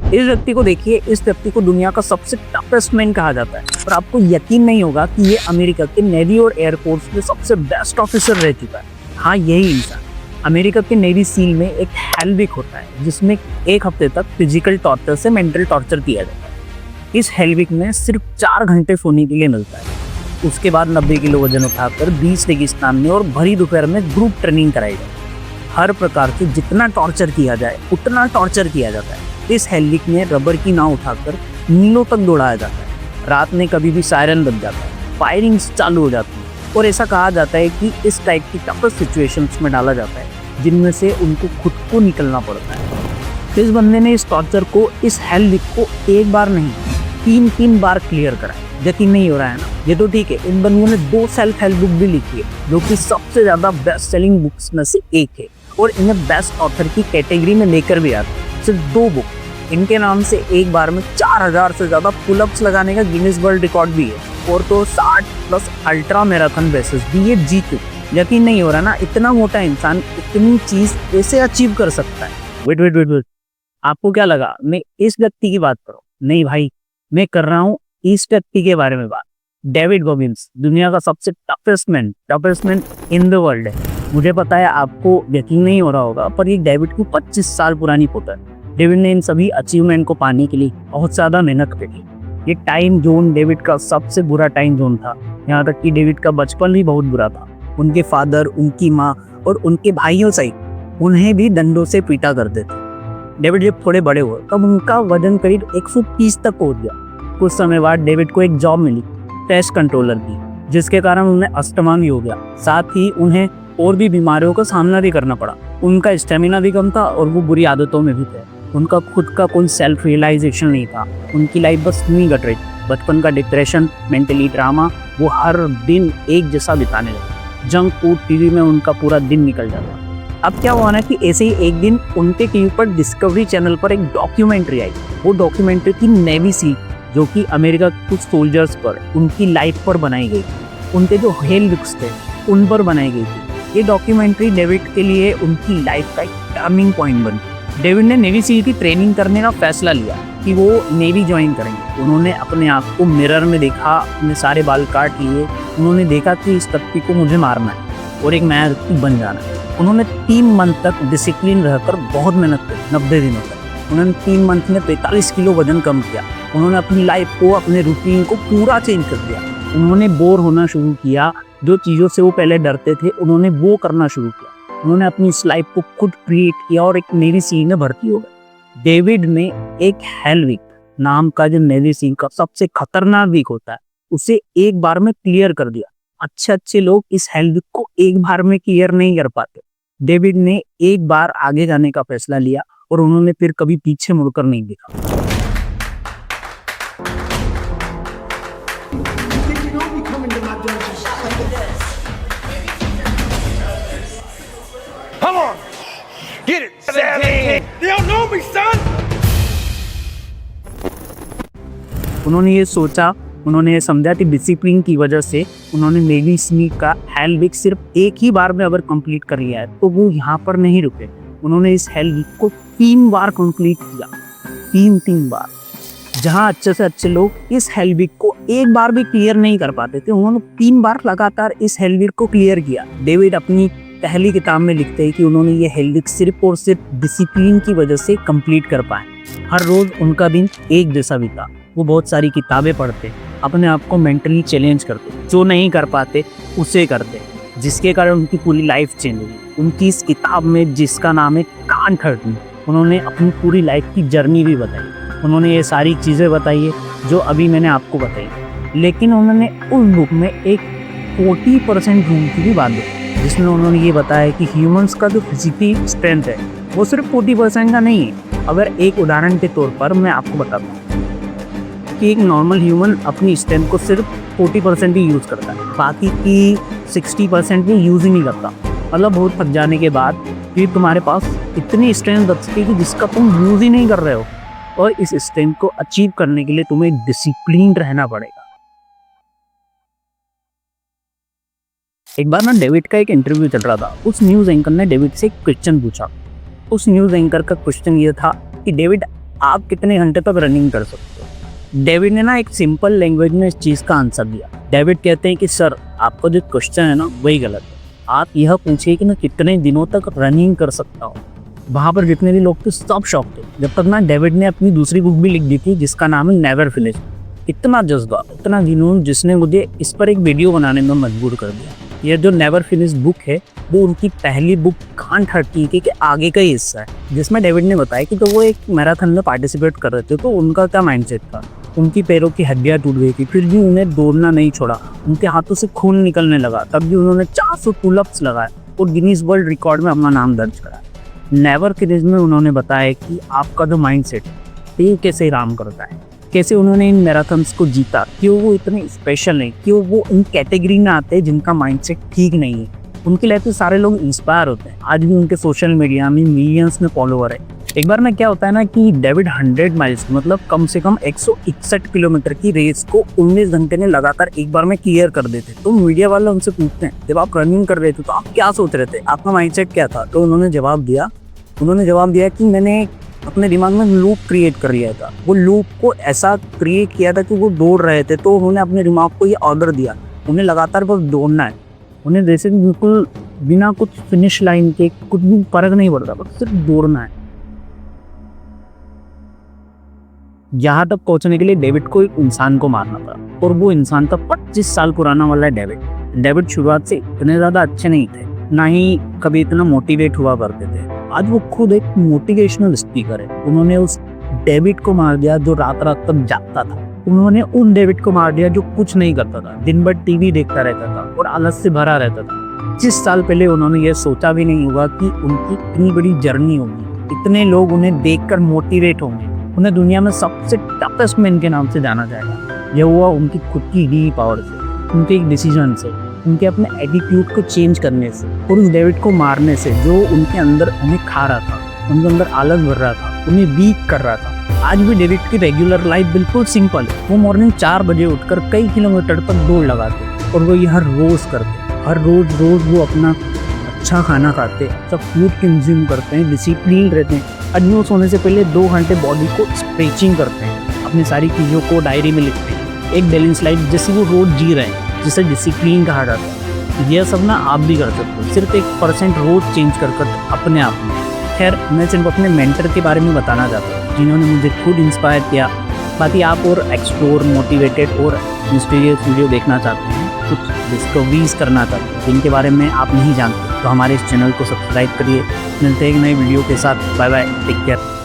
इस व्यक्ति को देखिए, इस व्यक्ति को दुनिया का सबसे टफेस्ट मैन कहा जाता है, और आपको यकीन नहीं होगा कि ये अमेरिका के नेवी और एयरफोर्स में सबसे बेस्ट ऑफिसर रह चुका है। हाँ, यही इंसान। अमेरिका के नेवी सील में एक हेलविक होता है जिसमें 1 हफ्ते तक फिजिकल टॉर्चर से मेंटल टॉर्चर किया जाता है। इस हेलविक में सिर्फ 4 घंटे सोने के लिए मिलता है। उसके बाद 90 किलो वजन उठाकर 20 रेगिस्तान में और भरी दोपहर में ग्रुप ट्रेनिंग कराई जाती है। हर प्रकार से जितना टॉर्चर किया जाए उतना टॉर्चर किया जाता है। इस हेलविक में रबर की नाव उठाकर मीलों तक दौड़ाया जाता है। रात में कभी भी सायरन बज जाता है, फायरिंग चालू हो जाती है, और ऐसा कहा जाता है कि इस टाइप की टफेस्ट सिचुएशंस में डाला जाता है जिनमें से उनको खुद को निकलना पड़ता है। इस बंदे ने इस टॉर्चर को, इस हेलविक को 1 बार नहीं 3 बार क्लियर करा है। यकीन नहीं हो रहा है ना? ये तो ठीक है, इन बंदियों ने 2 सेल्फ हेल्प बुक भी लिखी है जो कि सबसे ज्यादा बेस्ट सेलिंग बुक्स में से एक है, और इन्हें बेस्ट ऑथर की कैटेगरी में लेकर भी आते हैं। सिर्फ 2 बुक, इनके नाम से एक बार में 4000 से ज्यादा पुलअप्स लगाने का गिनीज वर्ल्ड रिकॉर्ड भी है, और तो 60+ अल्ट्रा मैराथन रेसेस भी ये जीत चुके। यकीन नहीं हो रहा ना? इतना मोटा इंसान इतनी चीज कैसे अचीव कर सकता है? वेट, आपको क्या लगा मैं इस व्यक्ति की बात कर रहा हूँ? नहीं भाई, मैं कर रहा हूँ इस व्यक्ति के बारे में बात। डेविड गॉगिंस दुनिया का सबसे toughest man in the world है। मुझे पता है आपको यकीन नहीं हो रहा होगा, पर ये डेविड की 25 साल पुरानी फोटो है। डेविड ने इन सभी अचीवमेंट को पाने के लिए बहुत ज़्यादा मेहनत करी। ये टाइम जोन डेविड का सबसे बुरा टाइम जोन था। यहाँ तक कि डेविड का बचपन भी बहुत बुरा था। उनके फादर, उनकी माँ और उनके भाइयों सहित उन्हें भी डंडों से पीटा करते थे। डेविड जब थोड़े बड़े हुए तब उनका वजन करीब 130 तक पहुँच गया। कुछ समय बाद डेविड को एक जॉब मिली पेस्ट कंट्रोलर की, जिसके कारण उन्हें अस्थमा भी हो गया। साथ ही उन्हें और भी बीमारियों का सामना भी करना पड़ा। उनका स्टेमिना भी कम था और वो बुरी आदतों में भी थे। उनका खुद का कोई सेल्फ रियलाइजेशन नहीं था। उनकी लाइफ बस यूं ही कट रही थी। बचपन का डिप्रेशन, मेंटली ड्रामा, वो हर दिन एक जैसा बिताने लगे। जंक फूड, टीवी में उनका पूरा दिन निकल जाता। अब क्या हुआ ना कि ऐसे ही एक दिन उनके टीवी पर डिस्कवरी चैनल पर एक डॉक्यूमेंट्री आई। वो डॉक्यूमेंट्री थी नेवी सील, जो कि अमेरिका के कुछ सोल्जर्स पर, उनकी लाइफ पर बनाई गई। उनके जो हेलविक्स थे उन पर बनाई गई थी। ये डॉक्यूमेंट्री डेविड के लिए उनकी लाइफ का एक टर्निंग पॉइंट बनी। डेविड ने नेवी सील की ट्रेनिंग करने का फैसला लिया कि वो नेवी ज्वाइन करेंगे। उन्होंने अपने आप को मिरर में देखा, अपने सारे बाल काट लिए। उन्होंने देखा कि इस व्यक्ति को मुझे मारना है और एक नया व्यक्ति बन जाना है। उन्होंने 3 मंथ तक डिसिप्लिन रहकर बहुत मेहनत की, 90 दिनों तक। उन्होंने 3 मंथ में 45 किलो वजन कम किया। उन्होंने अपनी लाइफ को, अपने रूटीन को पूरा चेंज कर दिया। उन्होंने बोर होना शुरू किया। जो चीज़ों से वो पहले डरते थे उन्होंने वो करना शुरू किया। उन्होंने अपनी इस लाइफ को खुद क्रिएट किया और एक नेवी सील में भर्ती हो गए। डेविड ने एक हेलविक नाम का, जो नेवी सील का सबसे खतरनाक वीक होता है, उसे एक बार में क्लियर कर दिया। अच्छे लोग इस हेलविक को एक बार में क्लियर नहीं कर पाते। डेविड ने एक बार आगे जाने का फैसला लिया और उन्होंने फिर कभी पीछे मुड़कर नहीं देखा। Come on, get it, Sammy. They don't know me, son. उन्होंने ये सोचा, उन्होंने ये समझा कि डिसिप्लिन की वजह से उन्होंने नेवी सील का हेलविक सिर्फ एक ही बार में अगर कंप्लीट कर लिया है तो वो यहाँ पर नहीं रुके। उन्होंने इस हेलविक को 3 बार कंप्लीट किया, 3 बार। जहाँ अच्छे से अच्छे लोग इस हेलविक को एक बार भी क्लियर नहीं कर पाते थे, उन्होंने 3 बार लगातार इस हेलविक को क्लियर किया। डेविड अपनी पहली किताब में लिखते हैं कि उन्होंने ये हेलविक सिर्फ और सिर्फ डिसिप्लिन की वजह से कंप्लीट कर पाए। हर रोज उनका दिन एक जैसा बीता। वो बहुत सारी किताबें पढ़ते, अपने आप को मेंटली चैलेंज करते, जो नहीं कर पाते उसे करते, जिसके कारण उनकी पूरी लाइफ चेंज हुई। उनकी इस किताब में, जिसका नाम है कांट हर्ट मी, उन्होंने अपनी पूरी लाइफ की जर्नी भी बताई। उन्होंने ये सारी चीज़ें बताई है जो अभी मैंने आपको बताई। लेकिन उन्होंने उस बुक में एक 40% रूम की भी बात बताई, जिसमें उन्होंने ये बताया कि ह्यूमंस का जो फिजिकल स्ट्रेंथ है वो सिर्फ 40% का नहीं है। अगर एक उदाहरण के तौर पर मैं आपको बताता हूँ कि एक नॉर्मल ह्यूमन अपनी स्ट्रेंथ को सिर्फ 40% ही यूज़ करता है, बाकी की 60% भी यूज़ ही नहीं करता। मतलब बहुत थक जाने के बाद फिर तुम्हारे पास इतनी स्ट्रेंथ बचती है कि जिसका तुम यूज़ ही नहीं कर रहे हो, और इस स्ट्रेंथ को अचीव करने के लिए तुम्हें डिसिप्लिन रहना पड़ेगा। एक बार ना डेविड का एक इंटरव्यू चल रहा था। उस न्यूज़ एंकर ने डेविड से एक क्वेश्चन पूछा। उस न्यूज़ एंकर का क्वेश्चन ये था कि डेविड, आप कितने घंटे तक रनिंग कर सकते हो। डेविड ने ना एक सिंपल लैंग्वेज में इस चीज़ का आंसर दिया। डेविड कहते हैं कि सर, आपका जो क्वेश्चन है ना वही गलत है। आप यह पूछिए कि मैं कितने दिनों तक रनिंग कर सकता हूँ। वहाँ पर जितने भी लोग थे सब शौक थे। जब तक ना डेविड ने अपनी दूसरी बुक भी लिख दी थी जिसका नाम है नेवर फिनिश। इतना जज्बा, इतना जुनून जिसने मुझे इस पर एक वीडियो बनाने में मजबूर कर दिया। यह जो नेवर फिनिश बुक है वो उनकी पहली बुक कांट हर्ट के आगे का ही हिस्सा है, जिसमें डेविड ने बताया कि तो वो एक मैराथन में पार्टिसिपेट कर रहे थे तो उनका क्या माइंडसेट था। उनकी पैरों की हड्डियां टूट गई थी, फिर भी उन्हें दौड़ना नहीं छोड़ा। उनके हाथों से खून निकलने लगा, तब भी उन्होंने 400 पुलअप्स लगाए और गिनीज वर्ल्ड रिकॉर्ड में अपना नाम दर्ज करा। नेवर फिनिश में उन्होंने बताया कि आपका जो माइंडसेट है ये कैसे काम करता है, कैसे उन्होंने इन मैराथन्स को जीता, क्यों वो इतने स्पेशल हैं, क्यों वो इन कैटेगरी में आते हैं जिनका माइंडसेट ठीक नहीं है। उनकी लाइफ से सारे लोग इंस्पायर होते हैं। आज भी उनके सोशल मीडिया में मिलियंस में फॉलोअर है। एक बार ना क्या होता है ना कि डेविड 100 माइल्स मतलब कम से कम 161 किलोमीटर की रेस को 19 घंटे में लगातार एक बार में क्लियर कर देते। तो मीडिया वाले उनसे पूछते हैं, जब आप रनिंग कर रहे थे तो आप क्या सोच रहे थे, आपका माइंडसेट क्या था? तो उन्होंने जवाब दिया कि मैंने अपने दिमाग में लूप क्रिएट कर लिया था। वो लूप को ऐसा क्रिएट किया था कि वो दौड़ रहे थे तो उन्होंने अपने दिमाग को ये ऑर्डर दिया, उन्हें लगातार बस दौड़ना है। उन्हें जैसे बिल्कुल बिना कुछ फिनिश लाइन के कुछ भी फर्क नहीं पड़ता, बस सिर्फ दौड़ना है। यहाँ तक पहुंचने के लिए डेविड को एक इंसान को मारना पड़ा और वो इंसान था 25 साल पुराना वाला डेविड। डेविड शुरुआत से इतने ज़्यादा अच्छे नहीं थे, ना ही कभी इतना मोटिवेट हुआ करते थे। आज वो खुद एक मोटिवेशनल स्पीकर है। उन्होंने उस डेविड को मार दिया जो रात रात तक जागता था। उन्होंने उन डेविड को मार दिया जो कुछ नहीं करता था, दिन भर टीवी देखता रहता था और आलस से भरा रहता था। 25 साल पहले उन्होंने ये सोचा भी नहीं होगा कि उनकी इतनी बड़ी जर्नी होगी, इतने लोग उन्हें देखकर मोटिवेट होंगे, उन्हें दुनिया में सबसे टफेस्ट मैन के नाम से जाना जाएगा। यह हुआ उनकी खुद की ही पावर से, उनके एक डिसीजन से, उनके अपने एटीट्यूड को चेंज करने से और उस डेविड को मारने से जो उनके अंदर उन्हें खा रहा था, उनके अंदर आलस भर रहा था, उन्हें वीक कर रहा था। आज भी डेविड की रेगुलर लाइफ बिल्कुल सिंपल है। वो मॉर्निंग 4 बजे उठकर कई किलोमीटर तक दौड़ लगाते और वो ये हर रोज करते। हर रोज वो अपना अच्छा खाना खाते, अच्छा फूड कंज्यूम करते हैं, डिसिप्लिन रहते हैं। आज वो सोने से पहले 2 घंटे बॉडी को स्ट्रेचिंग करते हैं, अपनी सारी चीज़ों को डायरी में लिखते हैं। एक बैलेंस लाइफ जैसे वो रोज जी रहे हैं, जिसे डिसिप्लिन कहा जाता है। यह सब ना आप भी कर सकते हो, सिर्फ 1% रोज चेंज कर अपने आप में। खैर, मैं सिर्फ अपने मेंटर के बारे में बताना चाहता हूँ जिन्होंने मुझे खुद इंस्पायर किया। बाकी आप और एक्सप्लोर, मोटिवेटेड और मिस्टीरियस वीडियो देखना चाहते हैं, कुछ डिस्कवरीज करना चाहते हैं जिनके बारे में आप नहीं जानते, तो हमारे इस चैनल को सब्सक्राइब करिए। मिलते हैं एक नए वीडियो के साथ। Bye bye, take care.